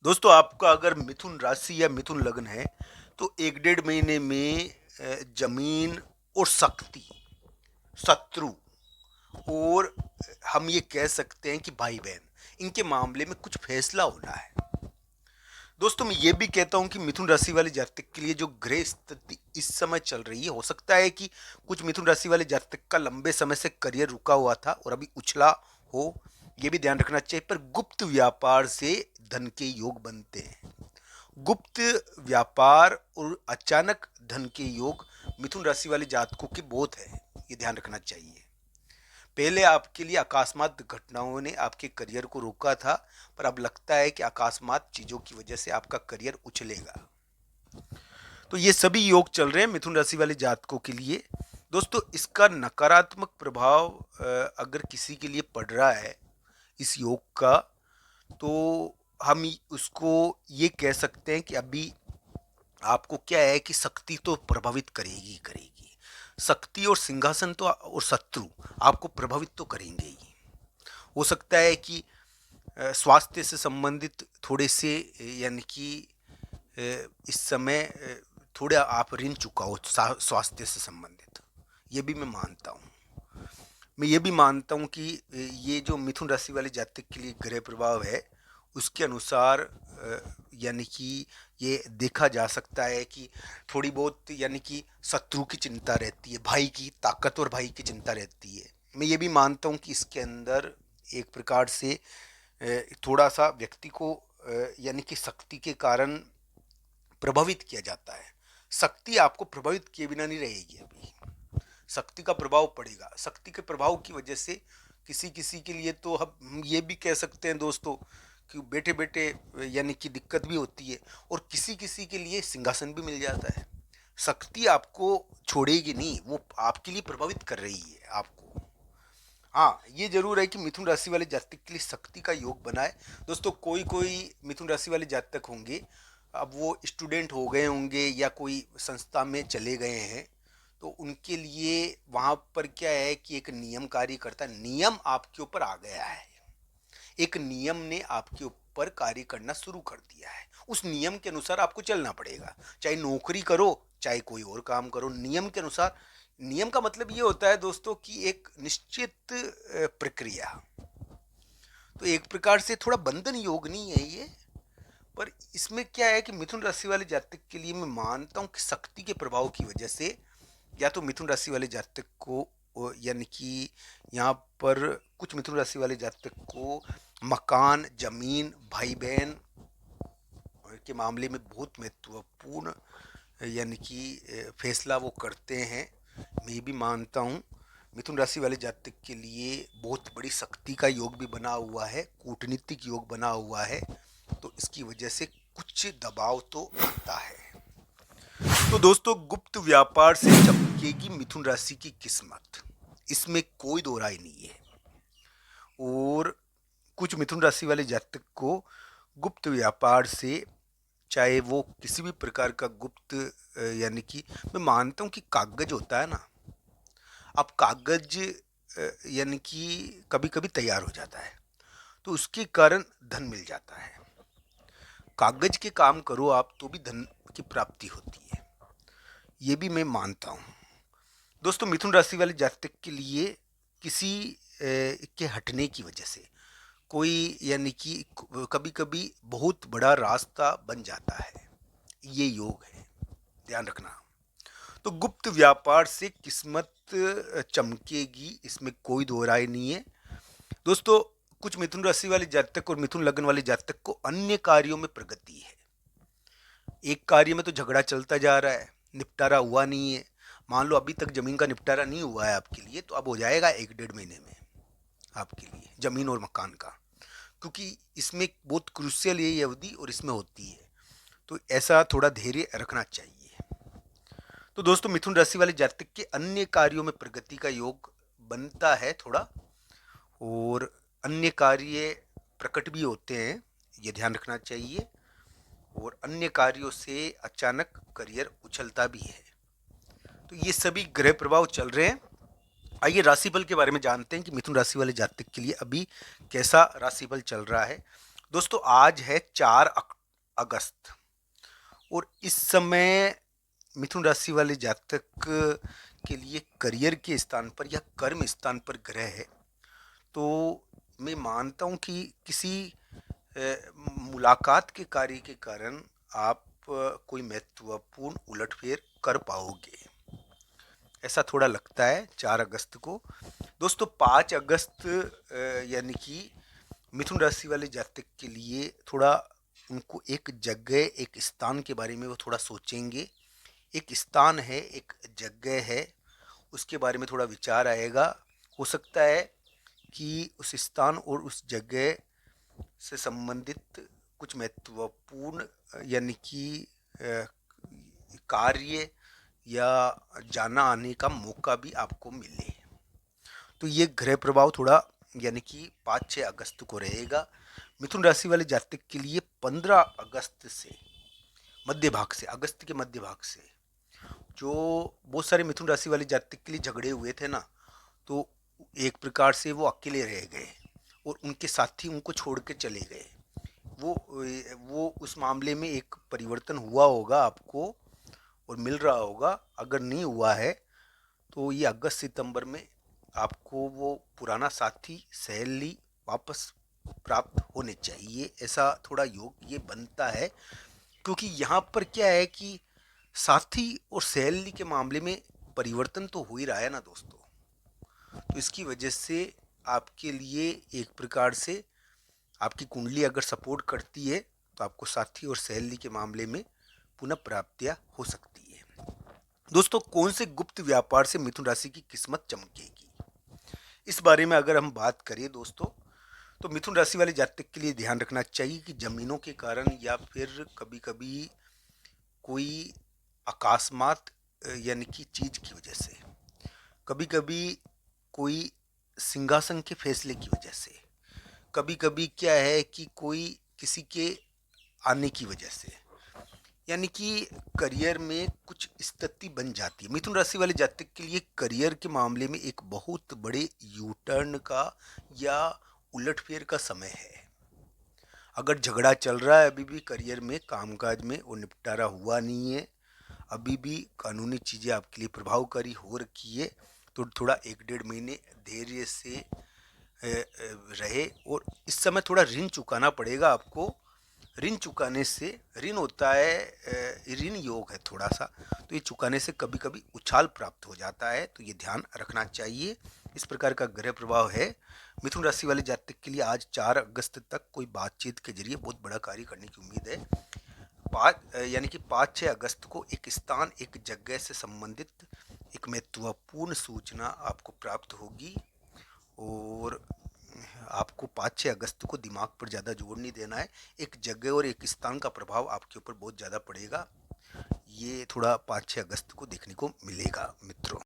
दोस्तों आपका अगर मिथुन राशि या मिथुन लग्न है तो 1 डेढ़ महीने में जमीन और शक्ति, शत्रु और हम ये कह सकते हैं कि भाई बहन, इनके मामले में कुछ फैसला होना है। दोस्तों मैं ये भी कहता हूँ कि मिथुन राशि वाले जातक के लिए जो ग्रह स्थिति इस समय चल रही है, हो सकता है कि कुछ मिथुन राशि वाले जातक का लंबे समय से करियर रुका हुआ था और अभी उछला हो, ये भी ध्यान रखना चाहिए। पर गुप्त व्यापार से धन के योग बनते हैं। गुप्त व्यापार और अचानक धन के योग मिथुन राशि वाले जातकों के बहुत है, ये ध्यान रखना चाहिए। पहले आपके लिए अकस्मात घटनाओं ने आपके करियर को रोका था, पर अब लगता है कि अकस्मात चीजों की वजह से आपका करियर उछलेगा। तो ये सभी योग चल रहे हैं मिथुन राशि वाले जातकों के लिए। दोस्तों इसका नकारात्मक प्रभाव अगर किसी के लिए पड़ रहा है इस योग का, तो हम उसको ये कह सकते हैं कि अभी आपको क्या है कि शक्ति तो प्रभावित करेगी करेगी। शक्ति और सिंहासन तो और शत्रु आपको प्रभावित तो करेंगे ही। हो सकता है कि स्वास्थ्य से संबंधित थोड़े से यानी कि इस समय थोड़ा आप ऋण चुका हो स्वास्थ्य से संबंधित, ये भी मैं मानता हूँ। मैं ये भी मानता हूँ कि ये जो मिथुन राशि वाले जातक के लिए ग्रह प्रभाव है उसके अनुसार यानी कि ये देखा जा सकता है कि थोड़ी बहुत यानी कि शत्रु की चिंता रहती है, भाई की, ताकतवर भाई की चिंता रहती है। मैं ये भी मानता हूँ कि इसके अंदर एक प्रकार से थोड़ा सा व्यक्ति को यानी कि शक्ति के कारण प्रभावित किया जाता है। शक्ति आपको प्रभावित किए बिना नहीं रहेगी। अभी शक्ति का प्रभाव पड़ेगा। शक्ति के प्रभाव की वजह से किसी किसी के लिए तो हम ये भी कह सकते हैं दोस्तों कि बैठे बैठे यानी कि दिक्कत भी होती है, और किसी किसी के लिए सिंहासन भी मिल जाता है। शक्ति आपको छोड़ेगी नहीं, वो आपके लिए प्रभावित कर रही है आपको। हाँ ये जरूर है कि मिथुन राशि वाले जातक के लिए शक्ति का योग बना है। दोस्तों कोई कोई मिथुन राशि वाले जातक होंगे, अब वो स्टूडेंट हो गए होंगे या कोई संस्था में चले गए हैं, तो उनके लिए वहाँ पर क्या है कि एक नियम कार्य करता है। नियम आपके ऊपर आ गया है, एक नियम ने आपके ऊपर कार्य करना शुरू कर दिया है। उस नियम के अनुसार आपको चलना पड़ेगा, चाहे नौकरी करो चाहे कोई और काम करो, नियम के अनुसार। नियम का मतलब ये होता है दोस्तों कि एक निश्चित प्रक्रिया। तो एक प्रकार से थोड़ा बंधन योग नहीं है ये, पर इसमें क्या है कि मिथुन राशि वाले जातक के लिए मैं मानता हूँ कि शक्ति के प्रभाव की वजह से या तो मिथुन राशि वाले जातक को यानी कि यहाँ पर कुछ मिथुन राशि वाले जातक को मकान, जमीन, भाई बहन के मामले में बहुत महत्वपूर्ण यानी कि फैसला वो करते हैं। मैं ये भी मानता हूँ मिथुन राशि वाले जातक के लिए बहुत बड़ी शक्ति का योग भी बना हुआ है, कूटनीतिक योग बना हुआ है, तो इसकी वजह से कुछ दबाव तो आता है। तो दोस्तों गुप्त व्यापार से चमकेगी मिथुन राशि की किस्मत, इसमें कोई दो राय नहीं है। और कुछ मिथुन राशि वाले जातक को गुप्त व्यापार से, चाहे वो किसी भी प्रकार का गुप्त यानी कि मैं मानता हूँ कि कागज होता है ना, अब कागज यानी कि कभी कभी तैयार हो जाता है तो उसके कारण धन मिल जाता है। कागज के काम करो आप तो भी धन की प्राप्ति होती है, ये भी मैं मानता हूँ। दोस्तों मिथुन राशि वाले जातक के लिए किसी के हटने की वजह से कोई यानी कि कभी कभी बहुत बड़ा रास्ता बन जाता है, ये योग है, ध्यान रखना। तो गुप्त व्यापार से किस्मत चमकेगी, इसमें कोई दो राय नहीं है। दोस्तों कुछ मिथुन राशि वाले जातक और मिथुन लग्न वाले जातक को अन्य कार्यों में प्रगति है। एक कार्य में तो झगड़ा चलता जा रहा है, निपटारा हुआ नहीं है। मान लो अभी तक जमीन का निपटारा नहीं हुआ है आपके लिए, तो अब हो जाएगा 1 डेढ़ महीने में आपके लिए जमीन और मकान का, क्योंकि इसमें बहुत क्रूशियल ये अवधि और इसमें होती है, तो ऐसा थोड़ा धैर्य रखना चाहिए। तो दोस्तों मिथुन राशि वाले जातक के अन्य कार्यों में प्रगति का योग बनता है थोड़ा, और अन्य कार्य प्रकट भी होते हैं, ये ध्यान रखना चाहिए। और अन्य कार्यों से अचानक करियर उछलता भी है। तो ये सभी ग्रह प्रभाव चल रहे हैं। आइए राशिफल के बारे में जानते हैं कि मिथुन राशि वाले जातक के लिए अभी कैसा राशिफल चल रहा है। दोस्तों आज है 4 अगस्त। और इस समय मिथुन राशि वाले जातक के लिए करियर के स्थान पर या कर्म स्थान पर ग्रह है, तो मैं मानता हूँ कि किसी मुलाकात के कार्य के कारण आप कोई महत्वपूर्ण उलटफेर कर पाओगे, ऐसा थोड़ा लगता है 4 अगस्त को। दोस्तों 5 अगस्त यानी कि मिथुन राशि वाले जातक के लिए थोड़ा उनको एक जगह, एक स्थान के बारे में वो थोड़ा सोचेंगे। एक स्थान है, एक जगह है, उसके बारे में थोड़ा विचार आएगा। हो सकता है कि उस स्थान और उस जगह से संबंधित कुछ महत्वपूर्ण यानी कि कार्य या जाना आने का मौका भी आपको मिले। तो ये ग्रह प्रभाव थोड़ा यानी कि 5-6 अगस्त को रहेगा। मिथुन राशि वाले जातक के लिए 15 अगस्त से मध्य भाग से, अगस्त के मध्य भाग से जो बहुत सारे मिथुन राशि वाले जातक के लिए झगड़े हुए थे ना, तो एक प्रकार से वो अकेले रह गए और उनके साथी उनको छोड़ के चले गए। वो उस मामले में एक परिवर्तन हुआ होगा आपको और मिल रहा होगा। अगर नहीं हुआ है तो ये अगस्त सितंबर में आपको वो पुराना साथी सहेली वापस प्राप्त होने चाहिए, ऐसा थोड़ा योग ये बनता है। क्योंकि यहाँ पर क्या है कि साथी और सहेली के मामले में परिवर्तन तो हो ही रहा है ना दोस्तों, तो इसकी वजह से आपके लिए एक प्रकार से आपकी कुंडली अगर सपोर्ट करती है तो आपको साथी और सहेली के मामले में पुनः प्राप्तियां हो सकती है। दोस्तों कौन से गुप्त व्यापार से मिथुन राशि की किस्मत चमकेगी, इस बारे में अगर हम बात करें दोस्तों, तो मिथुन राशि वाले जातक के लिए ध्यान रखना चाहिए कि जमीनों के कारण या फिर कभी कभी कोई अकस्मात यानी कि चीज की वजह से, कभी कभी कोई सिंहासन के फैसले की वजह से, कभी कभी क्या है कि कोई किसी के आने की वजह से, यानी कि करियर में कुछ स्थिति बन जाती है। मिथुन राशि वाले जातक के लिए करियर के मामले में एक बहुत बड़े यू टर्न का या उलटफेर का समय है। अगर झगड़ा चल रहा है अभी भी करियर में, कामकाज में, वो निपटारा हुआ नहीं है, अभी भी कानूनी चीज़ें आपके लिए प्रभावकारी हो रखी है, तो थोड़ा 1-1.5 महीने धैर्य से रहे। और इस समय थोड़ा ऋण चुकाना पड़ेगा आपको। ऋण चुकाने से, ऋण होता है ऋण योग है थोड़ा सा, तो ये चुकाने से कभी कभी उछाल प्राप्त हो जाता है, तो ये ध्यान रखना चाहिए। इस प्रकार का ग्रह प्रभाव है। मिथुन राशि वाले जातक के लिए आज 4 अगस्त तक कोई बातचीत के जरिए बहुत बड़ा कार्य करने की उम्मीद है। यानी कि 5-6 अगस्त को एक स्थान, एक जगह से संबंधित एक महत्वपूर्ण सूचना आपको प्राप्त होगी। और आपको 5-6 अगस्त को दिमाग पर ज़्यादा जोर नहीं देना है। एक जगह और एक स्थान का प्रभाव आपके ऊपर बहुत ज़्यादा पड़ेगा, ये थोड़ा 5-6 अगस्त को देखने को मिलेगा मित्रों।